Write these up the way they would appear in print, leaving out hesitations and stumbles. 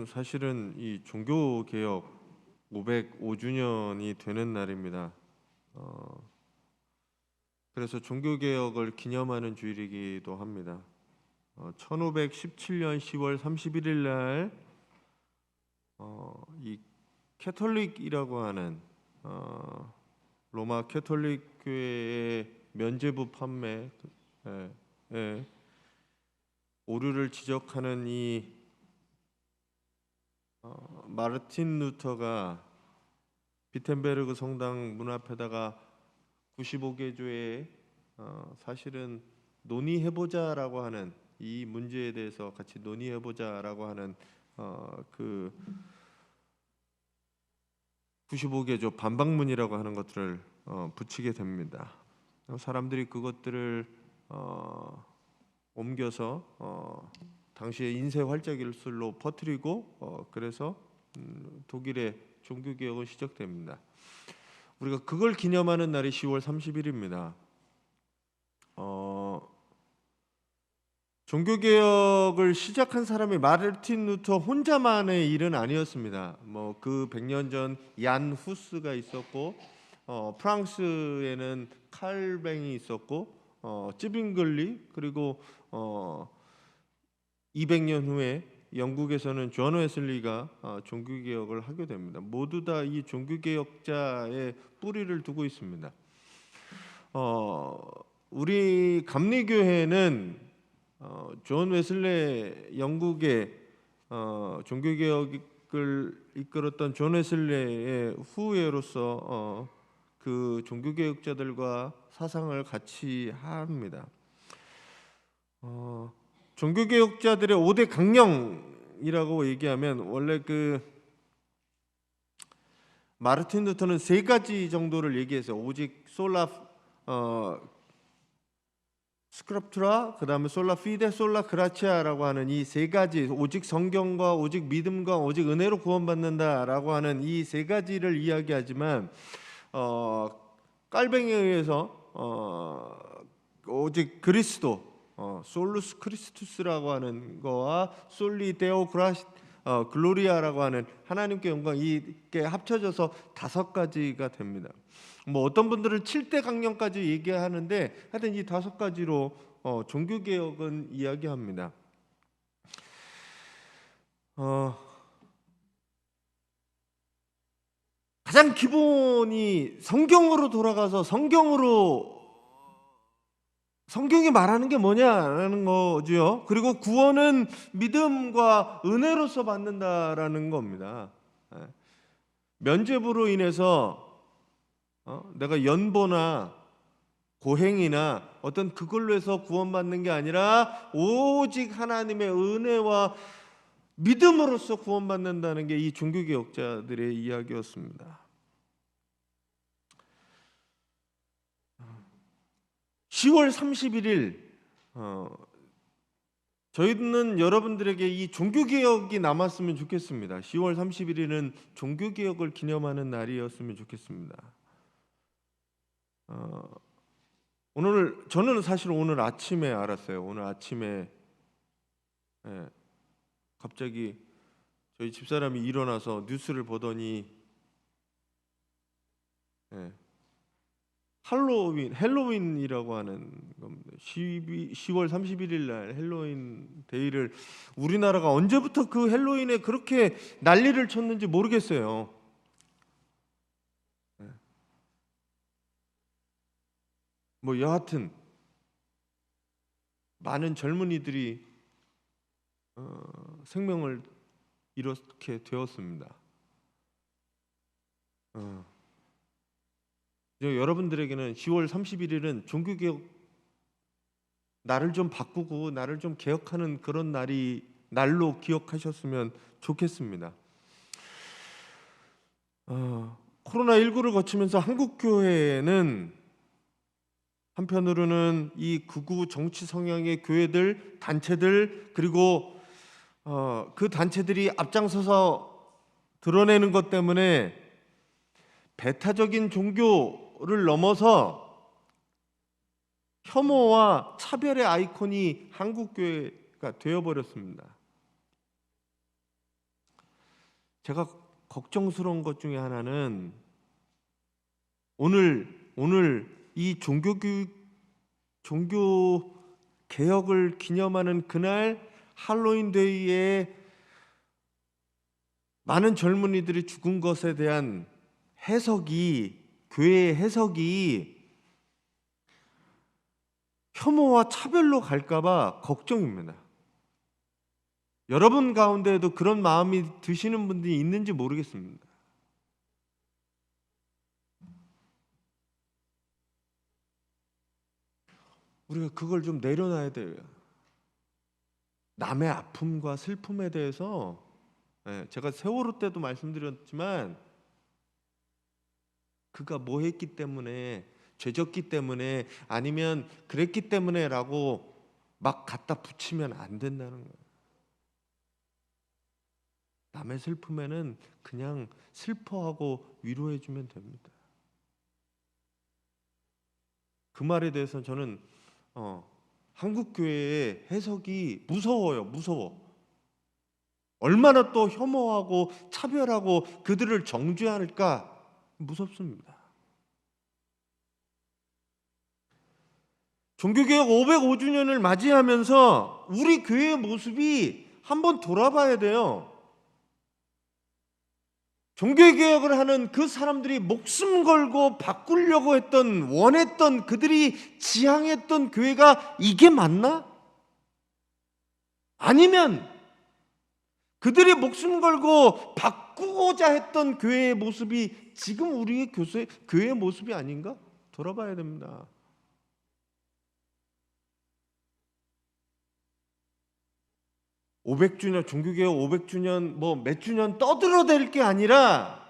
사실은 이 종교개혁 505주년이 되는 날입니다. 그래서 종교개혁을 기념하는 주일이기도 합니다. 1517년 10월 31일 날 이 캐톨릭이라고 하는 로마 캐톨릭 교회의 면죄부 판매 오류를 지적하는 이 마르틴 루터가 비텐베르그 성당 문 앞에다가 95개조에 사실은 논의해보자라고 하는 이 문제에 대해서 같이 논의해보자라고 하는 그 95개조 반박문이라고 하는 것들을 붙이게 됩니다. 사람들이 그것들을 옮겨서 당시의 인쇄 활자기술로 퍼뜨리고 그래서 독일의 종교개혁은 시작됩니다. 우리가 그걸 기념하는 날이 10월 30일입니다. 종교개혁을 시작한 사람이 마르틴 루터 혼자만의 일은 아니었습니다. 그 100년 전 얀 후스가 있었고 프랑스에는 칼뱅이 있었고 찌빙글리, 그리고 200년 후에 영국에서는 존 웨슬리가 종교개혁을 하게 됩니다. 모두 다 이 종교개혁자의 뿌리를 두고 있습니다. 우리 감리교회는 존 웨슬리, 영국의 종교개혁을 이끌었던 존 웨슬리의 후예로서 그 종교개혁자들과 사상을 같이 합니다. 종교개혁자들의 5대 강령이라고 얘기하면 원래 그 마르틴 루터는 3가지 정도를 얘기했어요. 오직 솔라 스크립투라, 그 다음에 솔라 피데, 솔라 그라치아라고 하는 이 3가지, 오직 성경과 오직 믿음과 오직 은혜로 구원받는다라고 하는 이 3가지를 이야기하지만 깔뱅이에 의해서 오직 그리스도, 솔루스 크리스투스라고 하는 거와 솔리 데오 글로리아라고 하는 하나님께 영광, 이게 합쳐져서 5가지가 됩니다. 어떤 분들은 7대 강령까지 얘기하는데 하여튼 이 5가지로 종교개혁은 이야기합니다. 가장 기본이 성경으로 돌아가서 성경이 말하는 게 뭐냐라는 거죠. 그리고 구원은 믿음과 은혜로서 받는다라는 겁니다. 면죄부로 인해서 내가 연보나 고행이나 어떤 그걸로 해서 구원받는 게 아니라 오직 하나님의 은혜와 믿음으로써 구원받는다는 게 이 종교개혁자들의 이야기였습니다. 10월 31일 저희는 여러분들에게 이 종교개혁이 남았으면 좋겠습니다. 10월 31일은 종교개혁을 기념하는 날이었으면 좋겠습니다. 저는 사실 오늘 아침에 알았어요. 오늘 아침에 갑자기 저희 집사람이 일어나서 뉴스를 보더니 헬로윈이라고 하는 겁니다. 10월 31일 날 헬로윈 데이를 우리나라가 언제부터 그 헬로윈에 그렇게 난리를 쳤는지 모르겠어요. 여하튼 많은 젊은이들이 생명을 잃게 되었습니다. 여러분들에게는 10월 31일은 종교개혁, 나를 좀 바꾸고 나를 좀 개혁하는 그런 날로 기억하셨으면 좋겠습니다. 코로나19를 거치면서 한국교회는 한편으로는 이 극우 정치 성향의 교회들, 단체들, 그리고 그 단체들이 앞장서서 드러내는 것 때문에 배타적인 종교를 넘어서 혐오와 차별의 아이콘이 한국교회가 되어버렸습니다. 제가 걱정스러운 것 중에 하나는 오늘 이 종교 개혁을 기념하는 그날 할로윈 데이에 많은 젊은이들이 죽은 것에 대한 교회의 해석이 혐오와 차별로 갈까봐 걱정입니다. 여러분 가운데에도 그런 마음이 드시는 분들이 있는지 모르겠습니다. 우리가 그걸 좀 내려놔야 돼요. 남의 아픔과 슬픔에 대해서 제가 세월호 때도 말씀드렸지만 그가 뭐 했기 때문에, 죄졌기 때문에, 아니면 그랬기 때문에 라고 막 갖다 붙이면 안 된다는 거예요. 남의 슬픔에는 그냥 슬퍼하고 위로해 주면 됩니다. 그 말에 대해서 저는 한국 교회의 해석이 무서워. 얼마나 또 혐오하고 차별하고 그들을 정죄할까 무섭습니다. 종교개혁 505주년을 맞이하면서 우리 교회의 모습이 한번 돌아봐야 돼요. 종교개혁을 하는 그 사람들이 목숨 걸고 바꾸려고 원했던, 그들이 지향했던 교회가 이게 맞나? 아니면 그들이 목숨 걸고 바꾸고자 했던 교회의 모습이 지금 우리의 교회의 모습이 아닌가? 돌아봐야 됩니다. 종교개혁 500주년 몇 주년 떠들어댈 게 아니라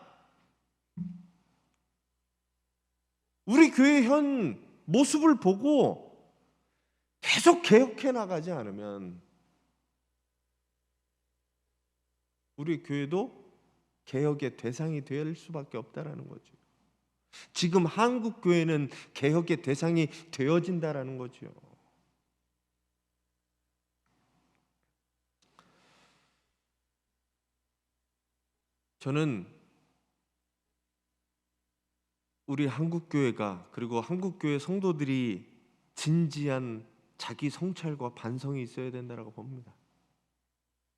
우리 교회 현 모습을 보고 계속 개혁해 나가지 않으면 우리 교회도 개혁의 대상이 될 수밖에 없다라는 거죠. 지금 한국 교회는 개혁의 대상이 되어진다라는 거죠. 저는 우리 한국교회가, 그리고 한국교회 성도들이 진지한 자기 성찰과 반성이 있어야 된다고 봅니다.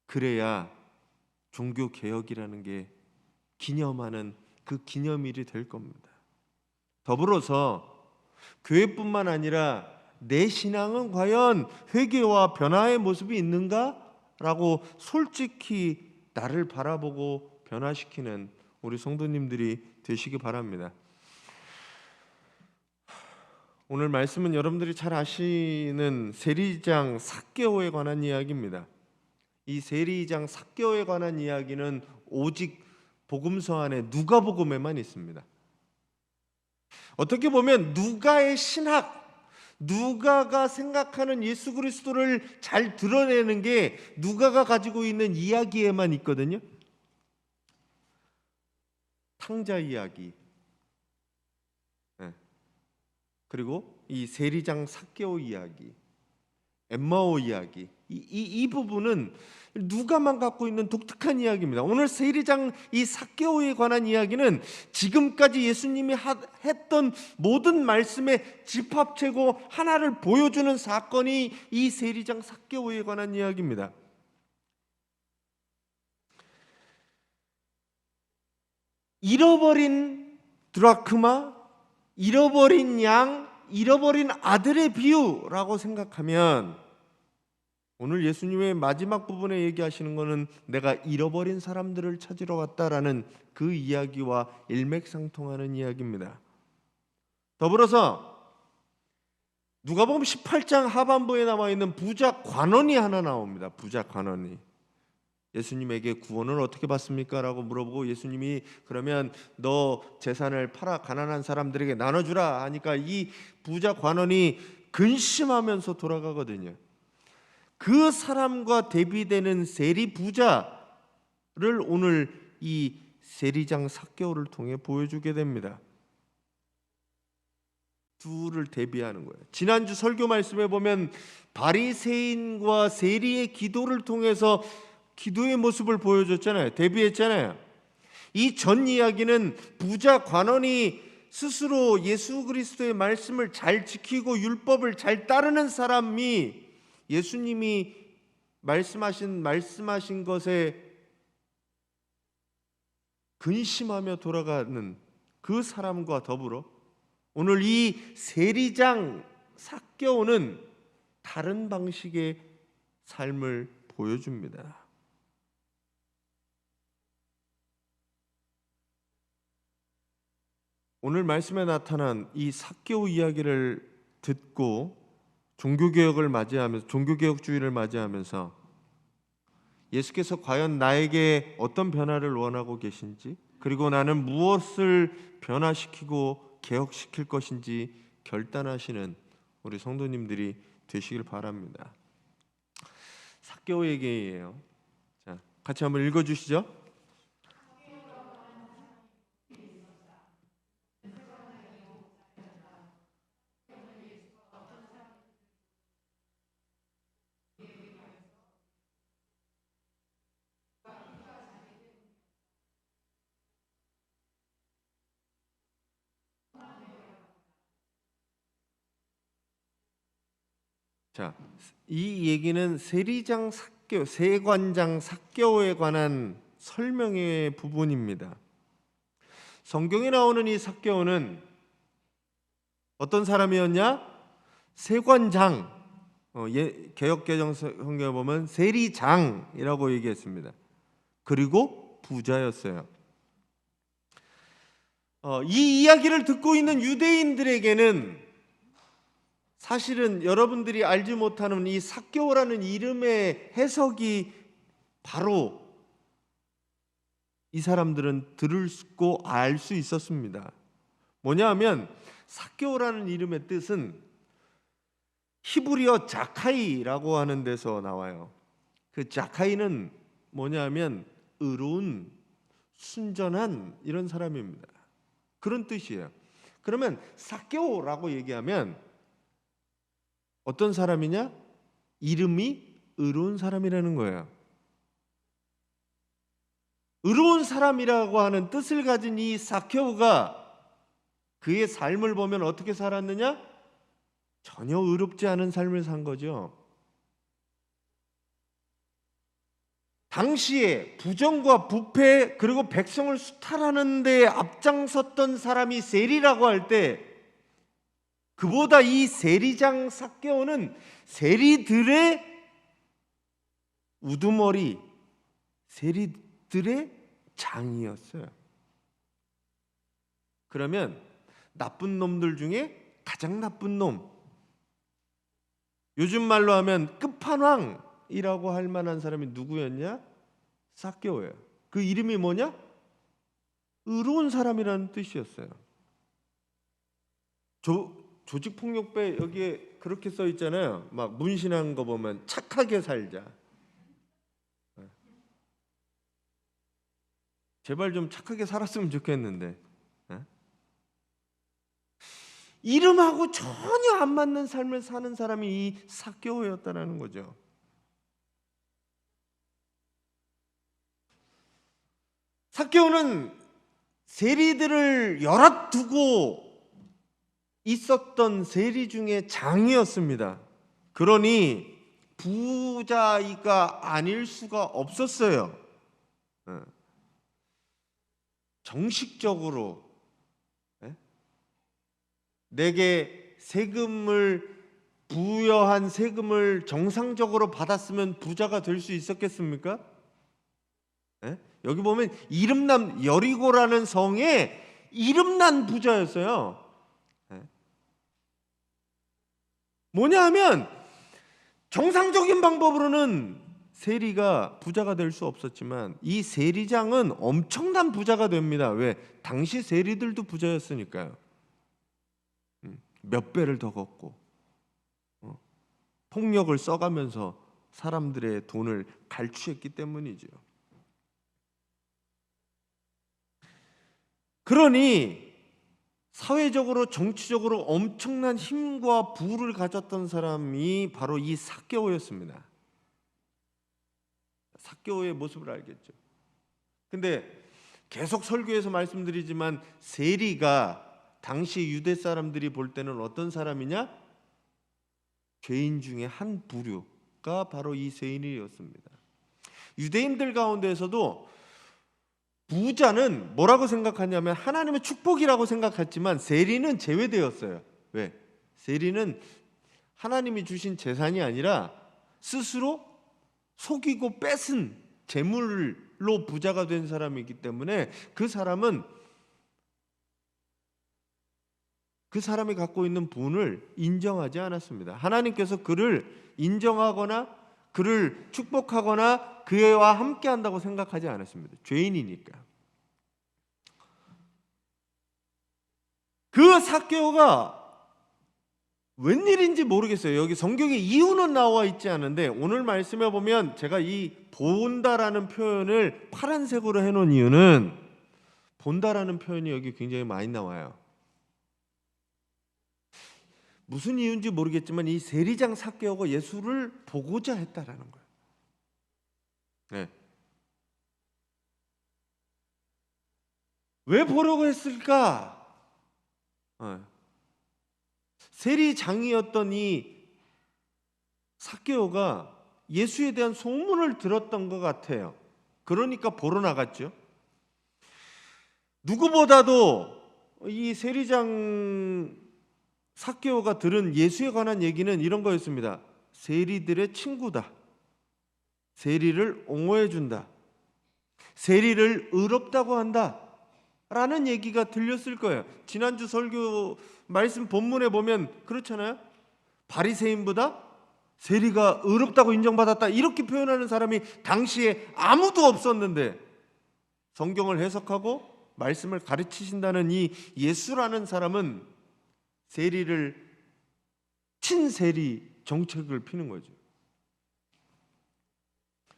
그래야 종교개혁이라는 게 기념하는 그 기념일이 될 겁니다. 더불어서 교회뿐만 아니라 내 신앙은 과연 회개와 변화의 모습이 있는가? 라고 솔직히 나를 바라보고 변화시키는 우리 성도님들이 되시기 바랍니다. 오늘 말씀은 여러분들이 잘 아시는 세리장 삭개오에 관한 이야기입니다. 이 세리장 삭개오에 관한 이야기는 오직 복음서 안에 누가복음에만 있습니다. 어떻게 보면 누가의 신학, 누가가 생각하는 예수 그리스도를 잘 드러내는 게 누가가 가지고 있는 이야기에만 있거든요. 탕자 이야기, 그리고 이 세리장 삭개오 이야기, 엠마오 이야기, 이 부분은 누가만 갖고 있는 독특한 이야기입니다. 오늘 세리장 이 삭개오에 관한 이야기는 지금까지 예수님이 했던 모든 말씀의 집합체고 하나를 보여주는 사건이 이 세리장 삭개오에 관한 이야기입니다. 잃어버린 드라크마, 잃어버린 양, 잃어버린 아들의 비유라고 생각하면 오늘 예수님의 마지막 부분에 얘기하시는 것은 내가 잃어버린 사람들을 찾으러 왔다라는 그 이야기와 일맥상통하는 이야기입니다. 더불어서 누가복음 18장 하반부에 나와 있는 부자 관원이 하나 나옵니다. 부자 관원이 예수님에게 구원을 어떻게 받습니까? 라고 물어보고 예수님이 그러면 너 재산을 팔아 가난한 사람들에게 나눠주라 하니까 이 부자 관원이 근심하면서 돌아가거든요. 그 사람과 대비되는 세리 부자를 오늘 이 세리장 삭개오를 통해 보여주게 됩니다. 둘을 대비하는 거예요. 지난주 설교 말씀에 보면 바리새인과 세리의 기도를 통해서 기도의 모습을 보여줬잖아요. 대비했잖아요. 이 전 이야기는 부자 관원이 스스로 예수 그리스도의 말씀을 잘 지키고 율법을 잘 따르는 사람이 예수님이 말씀하신 것에 근심하며 돌아가는 그 사람과 더불어 오늘 이 세리장 삭개오는 다른 방식의 삶을 보여줍니다. 오늘 말씀에 나타난 이 삭개오 이야기를 듣고 종교개혁주의를 맞이하면서 예수께서 과연 나에게 어떤 변화를 원하고 계신지, 그리고 나는 무엇을 변화시키고 개혁시킬 것인지 결단하시는 우리 성도님들이 되시길 바랍니다. 삭개오 얘기예요. 자, 같이 한번 읽어주시죠. 자, 이 얘기는 세관장 삭개오에 관한 설명의 부분입니다. 성경에 나오는 이 삭개오는 어떤 사람이었냐? 세관장, 개역개정 성경에 보면 세리장이라고 얘기했습니다. 그리고 부자였어요. 이 이야기를 듣고 있는 유대인들에게는 사실은 여러분들이 알지 못하는 이 삭개오라는 이름의 해석이 바로 이 사람들은 들을고 알 수 있었습니다. 뭐냐 하면 삭개오라는 이름의 뜻은 히브리어 자카이라고 하는 데서 나와요. 그 자카이는 뭐냐 하면 의로운, 순전한 이런 사람입니다. 그런 뜻이에요. 그러면 삭개오라고 얘기하면 어떤 사람이냐? 이름이 의로운 사람이라는 거예요. 의로운 사람이라고 하는 뜻을 가진 이 삭개오가 그의 삶을 보면 어떻게 살았느냐? 전혀 의롭지 않은 삶을 산 거죠. 당시에 부정과 부패 그리고 백성을 수탈하는 데 앞장섰던 사람이 세리라고 할 때 그보다 이 세리장 삭개오는 세리들의 우두머리, 세리들의 장이었어요. 그러면 나쁜 놈들 중에 가장 나쁜 놈, 요즘 말로 하면 끝판왕이라고 할 만한 사람이 누구였냐? 삭개오예요. 그 이름이 뭐냐? 의로운 사람이라는 뜻이었어요. 조직폭력배 여기에 그렇게 써 있잖아요. 막 문신한 거 보면 착하게 살자. 제발 좀 착하게 살았으면 좋겠는데. 이름하고 전혀 안 맞는 삶을 사는 사람이 이 삭개오였다는 거죠. 삭개오는 세리들을 열어두고 있었던 세리 중에 장이었습니다. 그러니 부자이가 아닐 수가 없었어요. 정식적으로 내게 세금을 부여한 세금을 정상적으로 받았으면 부자가 될 수 있었겠습니까? 여기 보면 이름난 여리고라는 성에 이름난 부자였어요. 뭐냐 하면 정상적인 방법으로는 세리가 부자가 될 수 없었지만 이 세리장은 엄청난 부자가 됩니다. 왜? 당시 세리들도 부자였으니까요. 몇 배를 더 걷고 폭력을 써가면서 사람들의 돈을 갈취했기 때문이죠. 그러니 사회적으로 정치적으로 엄청난 힘과 부를 가졌던 사람이 바로 이 삭개오였습니다. 삭개오의 모습을 알겠죠. 근데 계속 설교에서 말씀드리지만 세리가 당시 유대 사람들이 볼 때는 어떤 사람이냐? 죄인 중에 한 부류가 바로 이 세리였습니다. 유대인들 가운데에서도 부자는 뭐라고 생각하냐면 하나님의 축복이라고 생각했지만 세리는 제외되었어요. 왜? 세리는 하나님이 주신 재산이 아니라 스스로 속이고 뺏은 재물로 부자가 된 사람이기 때문에 그 사람이 갖고 있는 분을 인정하지 않았습니다. 하나님께서 그를 인정하거나 그를 축복하거나 그와 함께 한다고 생각하지 않았습니다. 죄인이니까. 그 삭개오가 웬일인지 모르겠어요. 여기 성경에 이유는 나와 있지 않은데 오늘 말씀에 보면 제가 이 본다라는 표현을 파란색으로 해놓은 이유는 본다라는 표현이 여기 굉장히 많이 나와요. 무슨 이유인지 모르겠지만 이 세리장 삭개오가 예수를 보고자 했다라는 거예요. 네. 왜 보려고 했을까? 세리장이었던 이 삭개오가 예수에 대한 소문을 들었던 것 같아요. 그러니까 보러 나갔죠. 누구보다도 이 세리장 삭개오가 들은 예수에 관한 얘기는 이런 거였습니다. 세리들의 친구다. 세리를 옹호해 준다. 세리를 의롭다고 한다. 라는 얘기가 들렸을 거예요. 지난주 설교 말씀 본문에 보면 그렇잖아요. 바리새인보다 세리가 의롭다고 인정받았다. 이렇게 표현하는 사람이 당시에 아무도 없었는데 성경을 해석하고 말씀을 가르치신다는 이 예수라는 사람은 세리를 친세리 정책을 피는 거죠.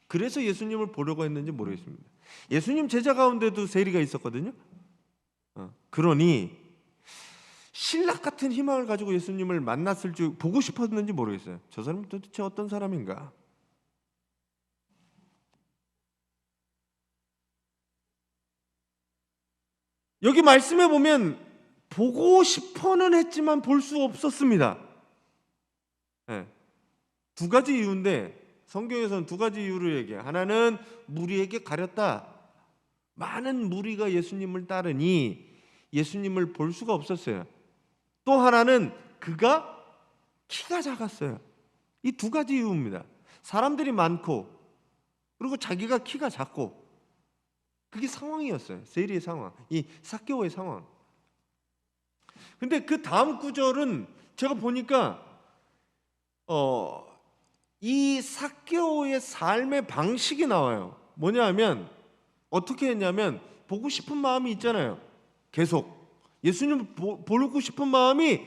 그래서 예수님을 보려고 했는지 모르겠습니다. 예수님 제자 가운데도 세리가 있었거든요. 그러니 신락 같은 희망을 가지고 예수님을 만났을 줄 보고 싶었는지 모르겠어요. 저 사람은 도대체 어떤 사람인가? 여기 말씀에 보면 보고 싶어는 했지만 볼 수 없었습니다. 네. 두 가지 이유인데 성경에서는 두 가지 이유를 얘기해요. 하나는 무리에게 가렸다. 많은 무리가 예수님을 따르니 예수님을 볼 수가 없었어요. 또 하나는 그가 키가 작았어요. 이 두 가지 이유입니다. 사람들이 많고 그리고 자기가 키가 작고 그게 상황이었어요. 세리의 상황, 이 삭개오의 상황. 근데 그 다음 구절은 제가 보니까 이 삭개오의 삶의 방식이 나와요. 뭐냐면 어떻게 했냐면 보고 싶은 마음이 있잖아요. 계속 예수님 보고 싶은 마음이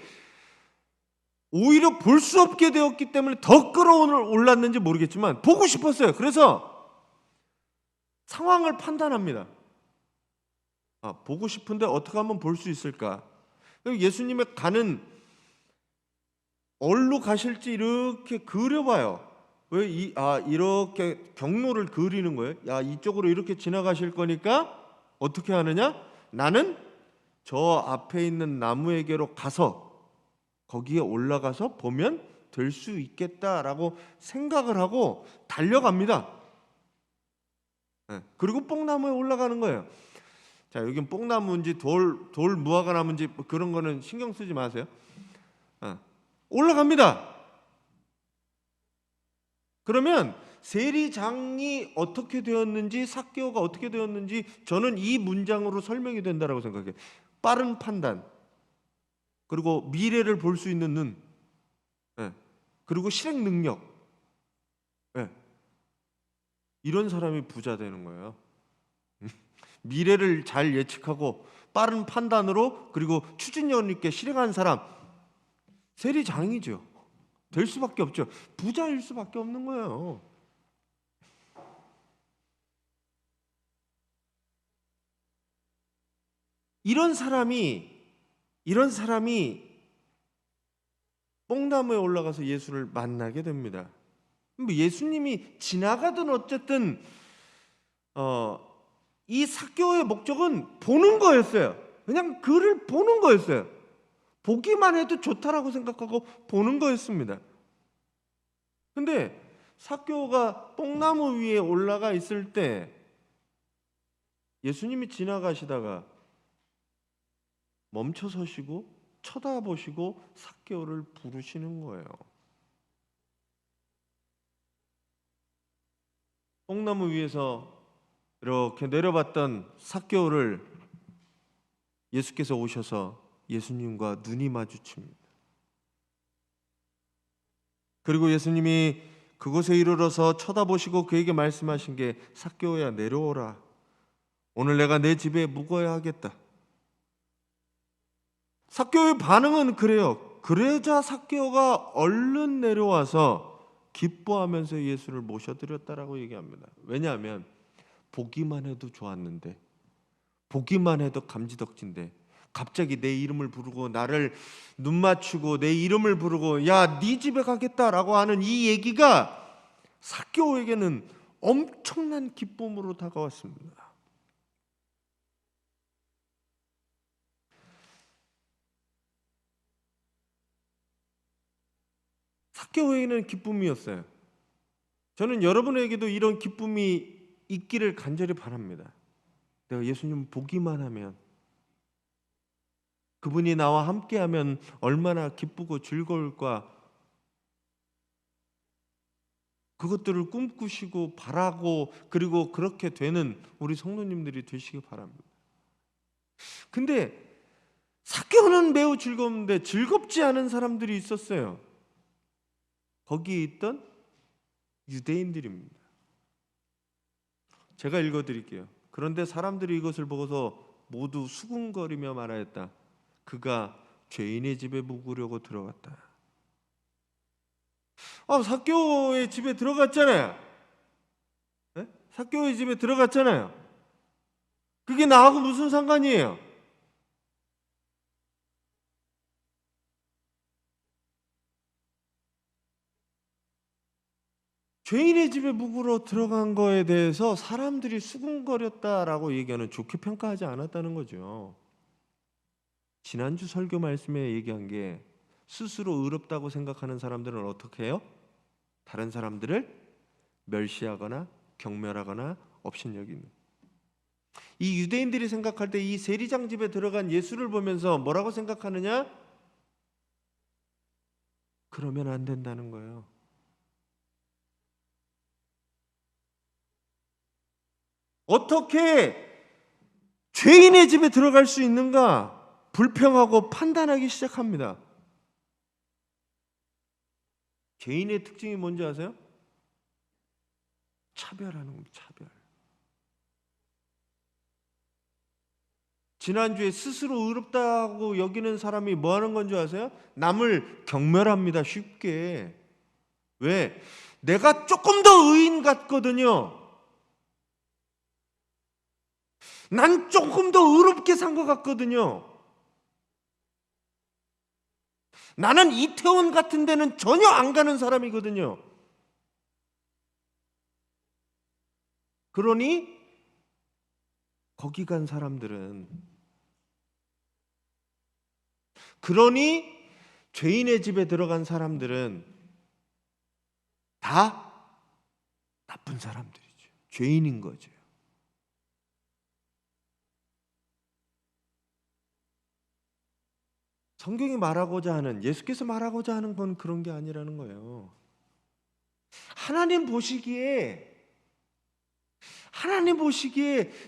오히려 볼 수 없게 되었기 때문에 더 끌어올랐는지 모르겠지만 보고 싶었어요. 그래서 상황을 판단합니다. 보고 싶은데 어떻게 하면 볼 수 있을까? 예수님의 가는 어디로 가실지 이렇게 그려봐요. 왜 이렇게 경로를 그리는 거예요? 이쪽으로 이렇게 지나가실 거니까 어떻게 하느냐? 나는 저 앞에 있는 나무에게로 가서 거기에 올라가서 보면 될 수 있겠다라고 생각을 하고 달려갑니다. 그리고 뽕나무에 올라가는 거예요. 자, 여긴 뽕나무인지 돌 무화과 나무인지 그런 거는 신경 쓰지 마세요. 올라갑니다. 그러면 세리장이 어떻게 되었는지 삭개오가 어떻게 되었는지 저는 이 문장으로 설명이 된다라고 생각해요. 빠른 판단, 그리고 미래를 볼 수 있는 눈, 그리고 실행 능력. 이런 사람이 부자 되는 거예요. 미래를 잘 예측하고 빠른 판단으로 그리고 추진력 있게 실행한 사람, 세리장이죠. 될 수밖에 없죠. 부자일 수밖에 없는 거예요. 이런 사람이 뽕나무에 올라가서 예수를 만나게 됩니다. 예수님이 지나가든 어쨌든 이 삭개오의 목적은 보는 거였어요. 그냥 그를 보는 거였어요. 보기만 해도 좋다라고 생각하고 보는 거였습니다. 근데 삭개오가 뽕나무 위에 올라가 있을 때 예수님이 지나가시다가 멈춰 서시고 쳐다보시고 삭개오를 부르시는 거예요. 뽕나무 위에서 이렇게 내려봤던 삭개오를 예수께서 오셔서 예수님과 눈이 마주칩니다. 그리고 예수님이 그곳에 이르러서 쳐다보시고 그에게 말씀하신 게 삭개오야 내려오라. 오늘 내가 내 집에 묵어야 하겠다. 삭개오의 반응은 그래요. 그러자 삭개오가 얼른 내려와서 기뻐하면서 예수를 모셔드렸다라고 얘기합니다. 왜냐하면 보기만 해도 좋았는데, 보기만 해도 감지덕진데 갑자기 내 이름을 부르고 나를 눈 맞추고 내 이름을 부르고 야, 네 집에 가겠다라고 하는 이 얘기가 삭개오에게는 엄청난 기쁨으로 다가왔습니다. 삭개오에게는 기쁨이었어요. 저는 여러분에게도 이런 기쁨이 있기를 간절히 바랍니다. 내가 예수님 보기만 하면, 그분이 나와 함께하면 얼마나 기쁘고 즐거울까, 그것들을 꿈꾸시고 바라고 그리고 그렇게 되는 우리 성도님들이 되시기 바랍니다. 근데 삭개오는 매우 즐거운데 즐겁지 않은 사람들이 있었어요. 거기에 있던 유대인들입니다. 제가 읽어드릴게요. 그런데 사람들이 이것을 보고서 모두 수군거리며 말하였다. 그가 죄인의 집에 묵으려고 들어갔다. 삭개오의 집에 들어갔잖아요. 네? 삭개오의 집에 들어갔잖아요. 그게 나하고 무슨 상관이에요? 죄인의 집에 묵으러 들어간 거에 대해서 사람들이 수군거렸다라고 얘기하는, 좋게 평가하지 않았다는 거죠. 지난주 설교 말씀에 얘기한 게 스스로 의롭다고 생각하는 사람들은 어떻게 해요? 다른 사람들을 멸시하거나 경멸하거나 업신여기는. 이 유대인들이 생각할 때 이 세리장 집에 들어간 예수를 보면서 뭐라고 생각하느냐? 그러면 안 된다는 거예요. 어떻게 죄인의 집에 들어갈 수 있는가? 불평하고 판단하기 시작합니다. 죄인의 특징이 뭔지 아세요? 차별하는 겁니다. 차별. 지난주에 스스로 의롭다고 여기는 사람이 뭐 하는 건 줄 아세요? 남을 경멸합니다. 쉽게. 왜? 내가 조금 더 의인 같거든요. 난 조금 더 의롭게 산 것 같거든요. 나는 이태원 같은 데는 전혀 안 가는 사람이거든요. 그러니 거기 간 사람들은, 그러니 죄인의 집에 들어간 사람들은 다 나쁜 사람들이죠. 죄인인 거죠. 성경이 말하고자 하는, 예수께서 말하고자 하는 건 그런 게 아니라는 거예요. 하나님 보시기에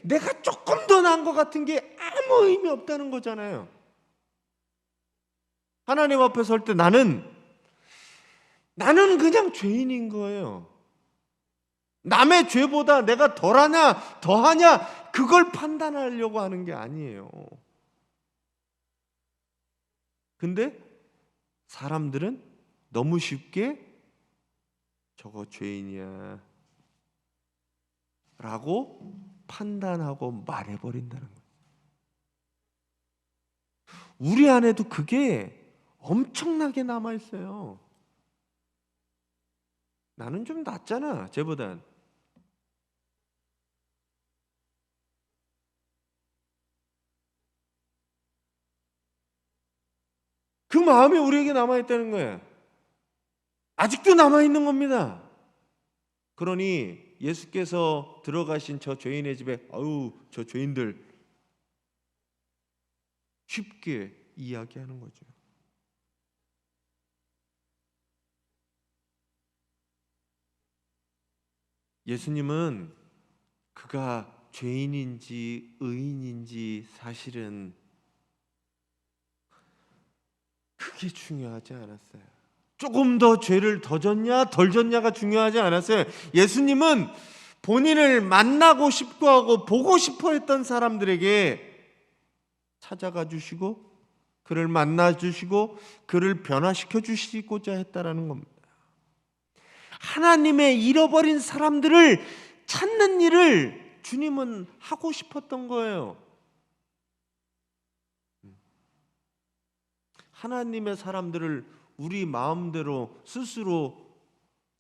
내가 조금 더 나은 것 같은 게 아무 의미 없다는 거잖아요. 하나님 앞에 설 때 나는 그냥 죄인인 거예요. 남의 죄보다 내가 덜하냐 더하냐 그걸 판단하려고 하는 게 아니에요. 근데 사람들은 너무 쉽게 저거 죄인이야 라고 판단하고 말해버린다는 거예요. 우리 안에도 그게 엄청나게 남아있어요. 나는 좀 낫잖아, 쟤보단. 그 마음이 우리에게 남아있다는 거예요. 아직도 남아있는 겁니다. 그러니 예수께서 들어가신 저 죄인의 집에 아유 저 죄인들 쉽게 이야기하는 거죠. 예수님은 그가 죄인인지 의인인지 사실은 그게 중요하지 않았어요. 조금 더 죄를 더 졌냐 덜 졌냐가 중요하지 않았어요. 예수님은 본인을 만나고 싶고 하고 보고 싶어 했던 사람들에게 찾아가 주시고 그를 만나 주시고 그를 변화시켜 주시고자 했다라는 겁니다. 하나님의 잃어버린 사람들을 찾는 일을 주님은 하고 싶었던 거예요. 하나님의 사람들을 우리 마음대로 스스로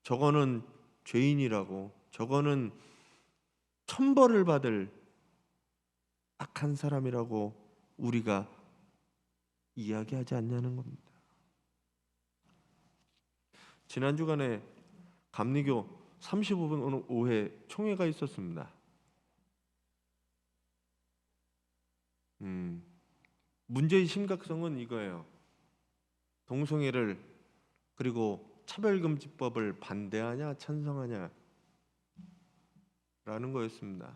저거는 죄인이라고, 저거는 천벌을 받을 악한 사람이라고 우리가 이야기하지 않냐는 겁니다. 지난 주간에 감리교 35회 총회가 있었습니다. 문제의 심각성은 이거예요. 동성애를 그리고 차별금지법을 반대하냐 찬성하냐 라는 거였습니다.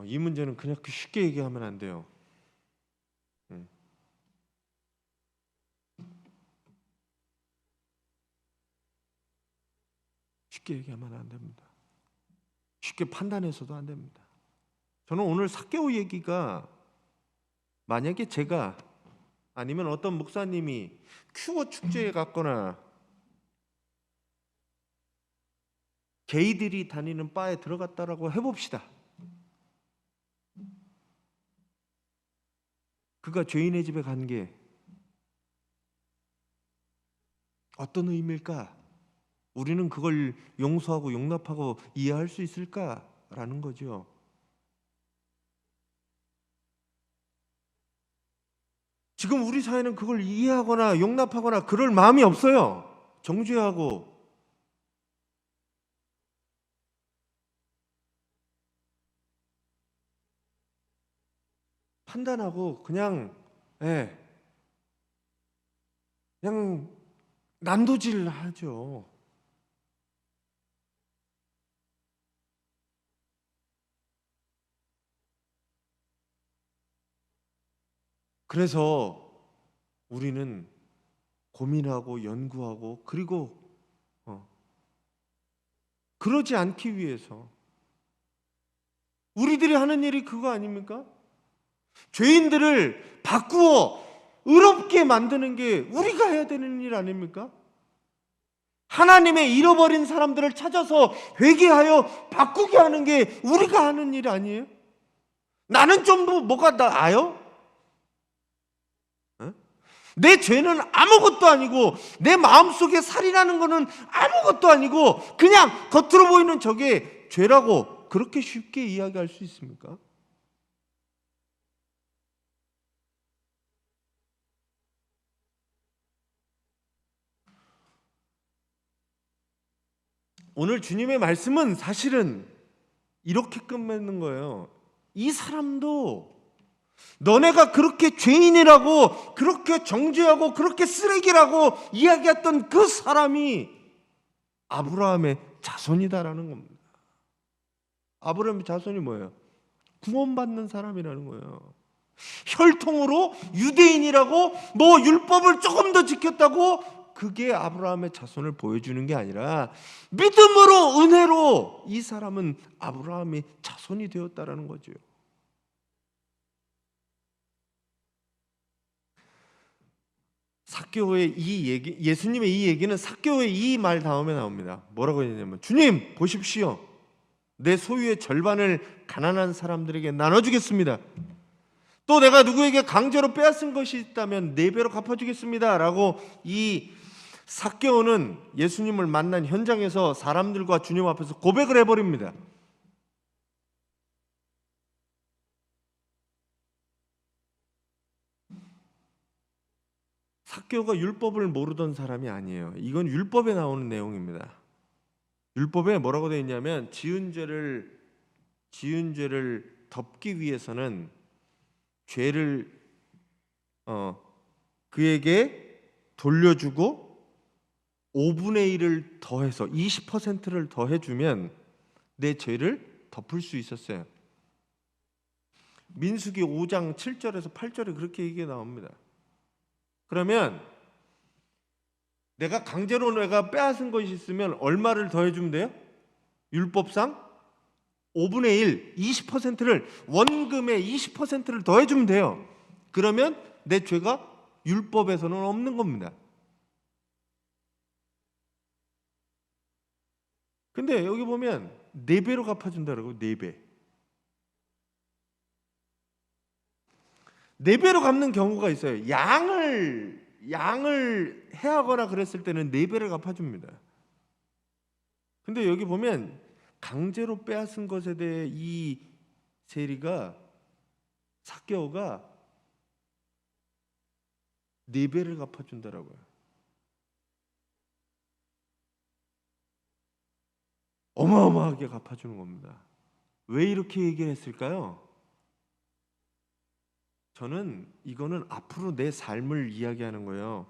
이 문제는 그냥 쉽게 얘기하면 안 돼요. 쉽게 얘기하면 안 됩니다. 쉽게 판단해서도 안 됩니다. 저는 오늘 삭개오 얘기가 만약에 제가 아니면 어떤 목사님이 큐어 축제에 갔거나 게이들이 다니는 바에 들어갔다라고 해봅시다. 그가 죄인의 집에 간 게 어떤 의미일까? 우리는 그걸 용서하고 용납하고 이해할 수 있을까라는 거죠. 지금 우리 사회는 그걸 이해하거나 용납하거나 그럴 마음이 없어요. 정죄하고 판단하고 그냥 난도질 하죠. 그래서 우리는 고민하고 연구하고 그리고 그러지 않기 위해서 우리들이 하는 일이 그거 아닙니까? 죄인들을 바꾸어 의롭게 만드는 게 우리가 해야 되는 일 아닙니까? 하나님의 잃어버린 사람들을 찾아서 회개하여 바꾸게 하는 게 우리가 하는 일 아니에요? 나는 좀 뭐가 나아요? 내 죄는 아무것도 아니고 내 마음속에 살인하는 거는 아무것도 아니고 그냥 겉으로 보이는 저게 죄라고 그렇게 쉽게 이야기할 수 있습니까? 오늘 주님의 말씀은 사실은 이렇게 끝맺는 거예요. 이 사람도 너네가 그렇게 죄인이라고 그렇게 정죄하고 그렇게 쓰레기라고 이야기했던 그 사람이 아브라함의 자손이다라는 겁니다. 아브라함의 자손이 뭐예요? 구원받는 사람이라는 거예요. 혈통으로 유대인이라고 뭐 율법을 조금 더 지켰다고 그게 아브라함의 자손을 보여주는 게 아니라 믿음으로 은혜로 이 사람은 아브라함의 자손이 되었다라는 거죠. 삭개오의 이 얘기, 예수님의 이 얘기는 삭개오의 이 말 다음에 나옵니다. 뭐라고 했냐면 주님 보십시오. 내 소유의 절반을 가난한 사람들에게 나눠주겠습니다. 또 내가 누구에게 강제로 빼앗은 것이 있다면 4배로 갚아주겠습니다 라고 이 삭개오는 예수님을 만난 현장에서 사람들과 주님 앞에서 고백을 해버립니다. 삭개오가 율법을 모르던 사람이 아니에요. 이건 율법에 나오는 내용입니다. 율법에 뭐라고 되어 있냐면 지은 죄를 덮기 위해서는 죄를 그에게 돌려주고 5분의 1을 더해서 20%를 더해주면 내 죄를 덮을 수 있었어요. 민수기 5장 7절에서 8절에 그렇게 얘기가 나옵니다. 그러면 내가 빼앗은 것이 있으면 얼마를 더해주면 돼요? 율법상 5분의 1, 20%를 원금의 20%를 더해주면 돼요. 그러면 내 죄가 율법에서는 없는 겁니다. 근데 여기 보면 4배로 갚아준다고. 4배. 4배로 갚는 경우가 있어요. 양을 해하거나 그랬을 때는 4배를 갚아줍니다. 근데 여기 보면 강제로 빼앗은 것에 대해 이 삭개오가 4배를 갚아준다라고요. 어마어마하게 갚아주는 겁니다. 왜 이렇게 얘기를 했을까요? 저는 이거는 앞으로 내 삶을 이야기하는 거예요.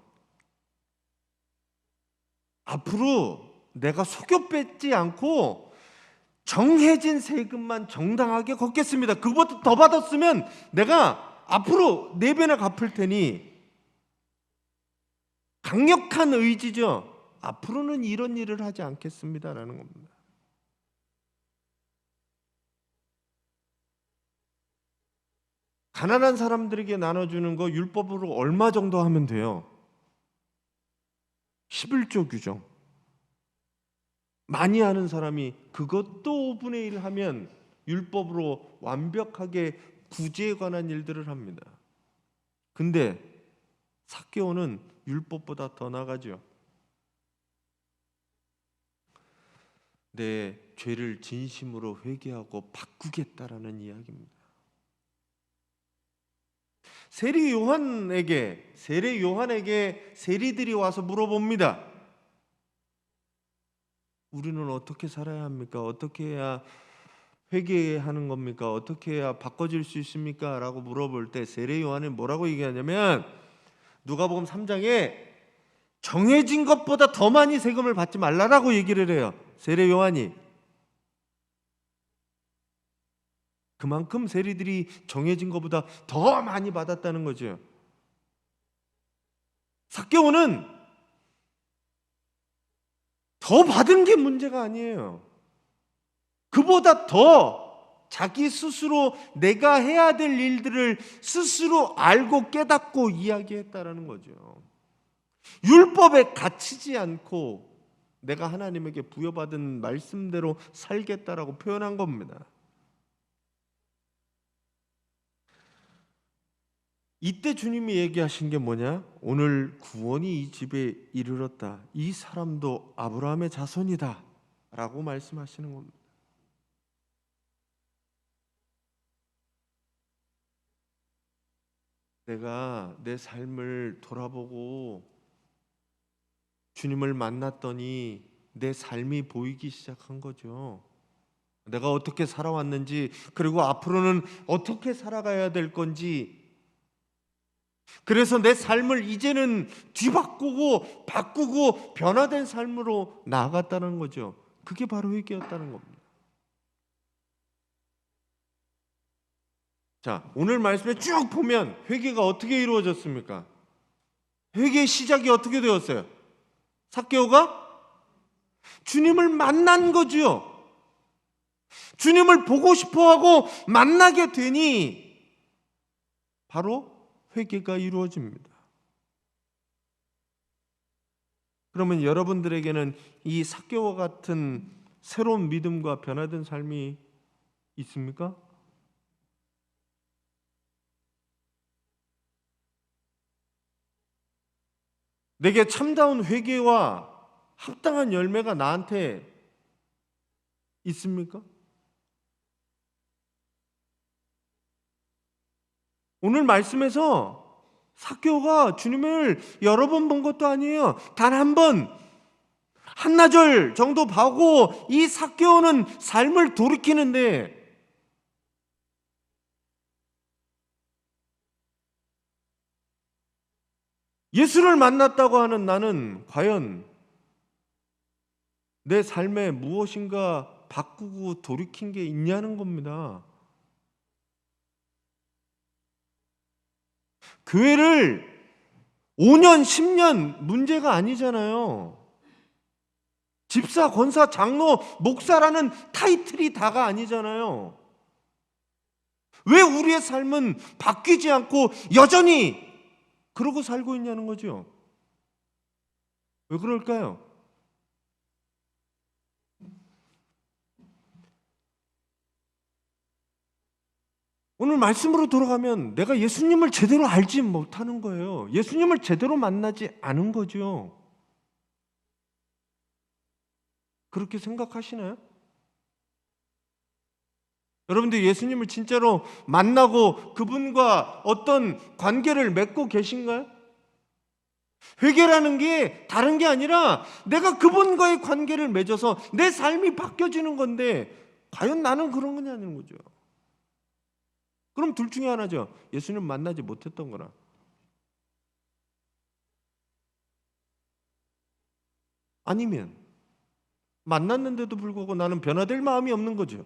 앞으로 내가 속여 뺏지 않고 정해진 세금만 정당하게 걷겠습니다. 그것보다 더 받았으면 내가 앞으로 4배나 갚을 테니, 강력한 의지죠. 앞으로는 이런 일을 하지 않겠습니다라는 겁니다. 가난한 사람들에게 나눠주는 거 율법으로 얼마 정도 하면 돼요? 11조 규정. 많이 하는 사람이 그것도 5분의 1 하면 율법으로 완벽하게 구제에 관한 일들을 합니다. 근데 삭개오는 율법보다 더 나가죠. 내 죄를 진심으로 회개하고 바꾸겠다라는 이야기입니다. 세례 요한에게 세리들이 와서 물어봅니다. 우리는 어떻게 살아야 합니까? 어떻게 해야 회개하는 겁니까? 어떻게 해야 바꿔질 수 있습니까? 라고 물어볼 때 세례 요한은 뭐라고 얘기하냐면, 누가복음 3장에 정해진 것보다 더 많이 세금을 받지 말라라고 얘기를 해요. 세례 요한이. 그만큼 세리들이 정해진 것보다 더 많이 받았다는 거죠. 삭개오는 더 받은 게 문제가 아니에요. 그보다 더 자기 스스로 내가 해야 될 일들을 스스로 알고 깨닫고 이야기했다라는 거죠. 율법에 갇히지 않고 내가 하나님에게 부여받은 말씀대로 살겠다라고 표현한 겁니다. 이때 주님이 얘기하신 게 뭐냐? 오늘 구원이 이 집에 이르렀다. 이 사람도 아브라함의 자손이다 라고 말씀하시는 겁니다. 내가 내 삶을 돌아보고 주님을 만났더니 내 삶이 보이기 시작한 거죠. 내가 어떻게 살아왔는지, 그리고 앞으로는 어떻게 살아가야 될 건지, 그래서 내 삶을 이제는 뒤바꾸고 바꾸고 변화된 삶으로 나아갔다는 거죠. 그게 바로 회개였다는 겁니다. 자, 오늘 말씀에 쭉 보면 회개가 어떻게 이루어졌습니까? 회개의 시작이 어떻게 되었어요? 삭개오가 주님을 만난 거지요. 주님을 보고 싶어하고 만나게 되니 바로 회개가 이루어집니다. 그러면 여러분들에게는 이 삭개오와 같은 새로운 믿음과 변화된 삶이 있습니까? 내게 참다운 회개와 합당한 열매가 나한테 있습니까? 오늘 말씀에서 삭개오가 주님을 여러 번 본 것도 아니에요. 단 한 번, 한나절 정도 봐고 이 삭개오는 삶을 돌이키는데, 예수를 만났다고 하는 나는 과연 내 삶에 무엇인가 바꾸고 돌이킨 게 있냐는 겁니다. 교회를 5년, 10년 문제가 아니잖아요. 집사, 권사, 장로, 목사라는 타이틀이 다가 아니잖아요. 왜 우리의 삶은 바뀌지 않고 여전히 그러고 살고 있냐는 거죠. 왜 그럴까요? 오늘 말씀으로 돌아가면 내가 예수님을 제대로 알지 못하는 거예요. 예수님을 제대로 만나지 않은 거죠. 그렇게 생각하시나요? 여러분들 예수님을 진짜로 만나고 그분과 어떤 관계를 맺고 계신가요? 회개라는 게 다른 게 아니라 내가 그분과의 관계를 맺어서 내 삶이 바뀌어지는 건데, 과연 나는 그런 거냐는 거죠. 그럼 둘 중에 하나죠. 예수님 만나지 못했던 거나, 아니면 만났는데도 불구하고 나는 변화될 마음이 없는 거죠.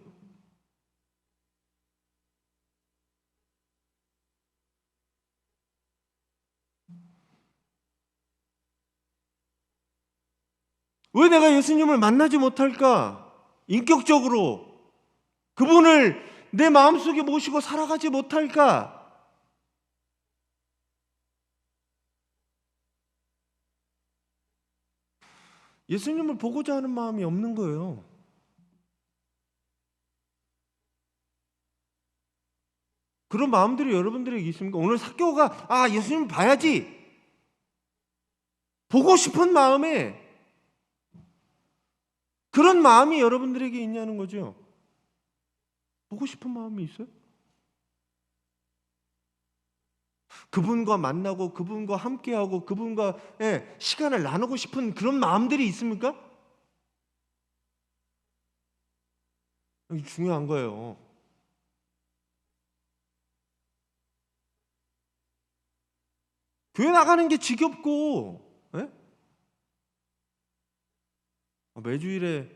왜 내가 예수님을 만나지 못할까? 인격적으로 그분을 내 마음속에 모시고 살아가지 못할까? 예수님을 보고자 하는 마음이 없는 거예요. 그런 마음들이 여러분들에게 있습니까? 오늘 삭개오가 예수님 봐야지 보고 싶은 마음에, 그런 마음이 여러분들에게 있냐는 거죠. 보고 싶은 마음이 있어요? 그분과 만나고 그분과 함께하고 그분과 시간을 나누고 싶은 그런 마음들이 있습니까? 이게 중요한 거예요. 교회 나가는 게 지겹고, 매주일에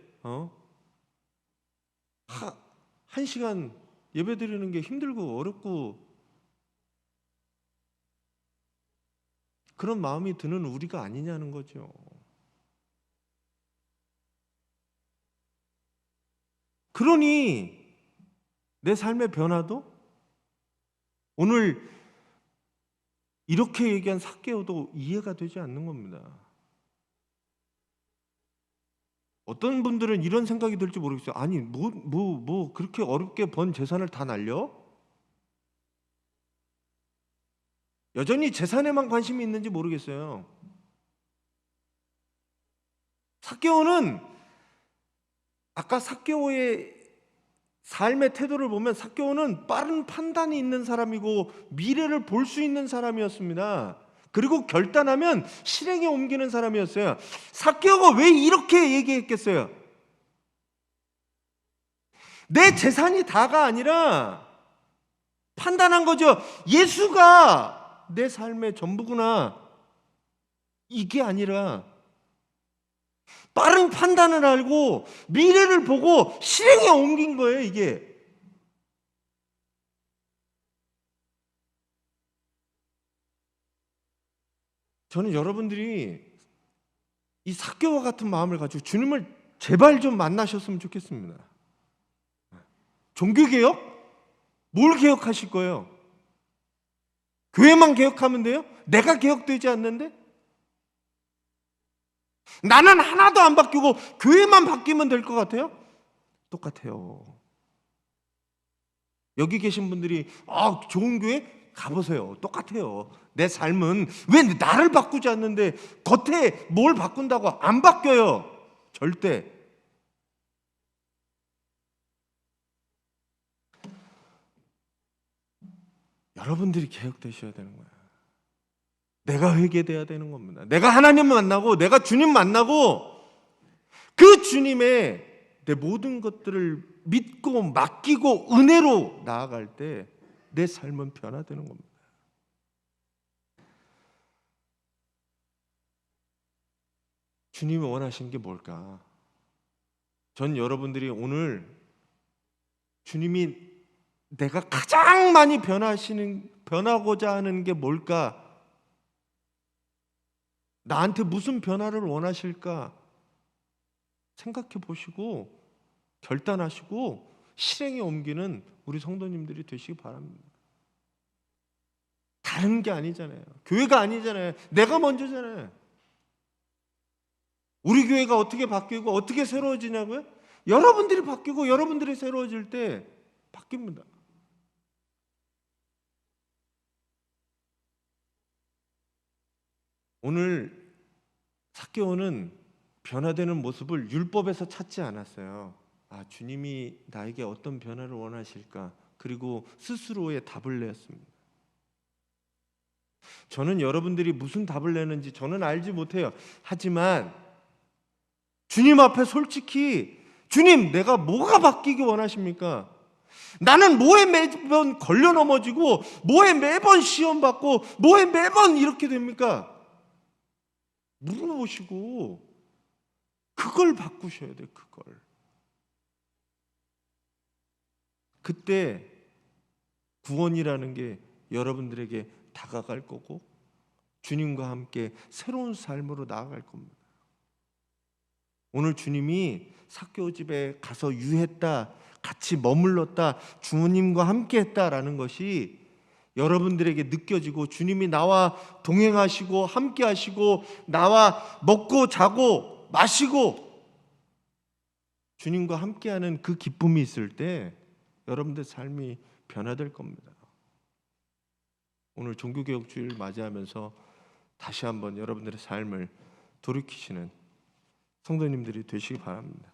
한 시간 예배 드리는 게 힘들고 어렵고, 그런 마음이 드는 우리가 아니냐는 거죠. 그러니 내 삶의 변화도 오늘 이렇게 얘기한 삭개오도 이해가 되지 않는 겁니다. 어떤 분들은 이런 생각이 들지 모르겠어요. 아니, 그렇게 어렵게 번 재산을 다 날려? 여전히 재산에만 관심이 있는지 모르겠어요. 삭개오는, 아까 삭개오의 삶의 태도를 보면 삭개오는 빠른 판단이 있는 사람이고 미래를 볼 수 있는 사람이었습니다. 그리고 결단하면 실행에 옮기는 사람이었어요. 삭개오가 왜 이렇게 얘기했겠어요? 내 재산이 다가 아니라 판단한 거죠. 예수가 내 삶의 전부구나. 이게 아니라 빠른 판단을 알고 미래를 보고 실행에 옮긴 거예요, 이게. 저는 여러분들이 이 삭개와 같은 마음을 가지고 주님을 제발 좀 만나셨으면 좋겠습니다. 종교개혁? 뭘 개혁하실 거예요? 교회만 개혁하면 돼요? 내가 개혁되지 않는데? 나는 하나도 안 바뀌고 교회만 바뀌면 될 것 같아요? 똑같아요. 여기 계신 분들이 좋은 교회 가보세요. 똑같아요. 내 삶은 왜 나를 바꾸지 않는데 겉에 뭘 바꾼다고 안 바뀌어요. 절대. 여러분들이 개혁되셔야 되는 거예요. 내가 회개돼야 되는 겁니다. 내가 하나님 만나고 내가 주님 만나고 그 주님의 내 모든 것들을 믿고 맡기고 은혜로 나아갈 때 내 삶은 변화되는 겁니다. 주님이 원하시는 게 뭘까? 전 여러분들이 오늘 주님이 내가 가장 많이 변하고자 하는 게 뭘까? 나한테 무슨 변화를 원하실까? 생각해 보시고 결단하시고 실행에 옮기는 우리 성도님들이 되시기 바랍니다. 다른 게 아니잖아요. 교회가 아니잖아요. 내가 먼저잖아요. 우리 교회가 어떻게 바뀌고 어떻게 새로워지냐고요? 여러분들이 바뀌고 여러분들이 새로워질 때 바뀝니다. 오늘 삭개오는 변화되는 모습을 율법에서 찾지 않았어요. 아, 주님이 나에게 어떤 변화를 원하실까? 그리고 스스로의 답을 내었습니다. 저는 여러분들이 무슨 답을 내는지 저는 알지 못해요. 하지만 주님 앞에 솔직히 주님, 내가 뭐가 바뀌기 원하십니까? 나는 뭐에 매번 걸려 넘어지고 뭐에 매번 시험 받고 뭐에 매번 이렇게 됩니까? 물어보시고 그걸 바꾸셔야 돼요. 그걸. 그때 구원이라는 게 여러분들에게 다가갈 거고 주님과 함께 새로운 삶으로 나아갈 겁니다. 오늘 주님이 삭개오 집에 가서 유했다, 같이 머물렀다, 주님과 함께 했다라는 것이 여러분들에게 느껴지고 주님이 나와 동행하시고 함께 하시고 나와 먹고 자고 마시고 주님과 함께하는 그 기쁨이 있을 때 여러분들 삶이 변화될 겁니다. 오늘 종교개혁주의를 맞이하면서 다시 한번 여러분들의 삶을 돌이키시는 성도님들이 되시기 바랍니다.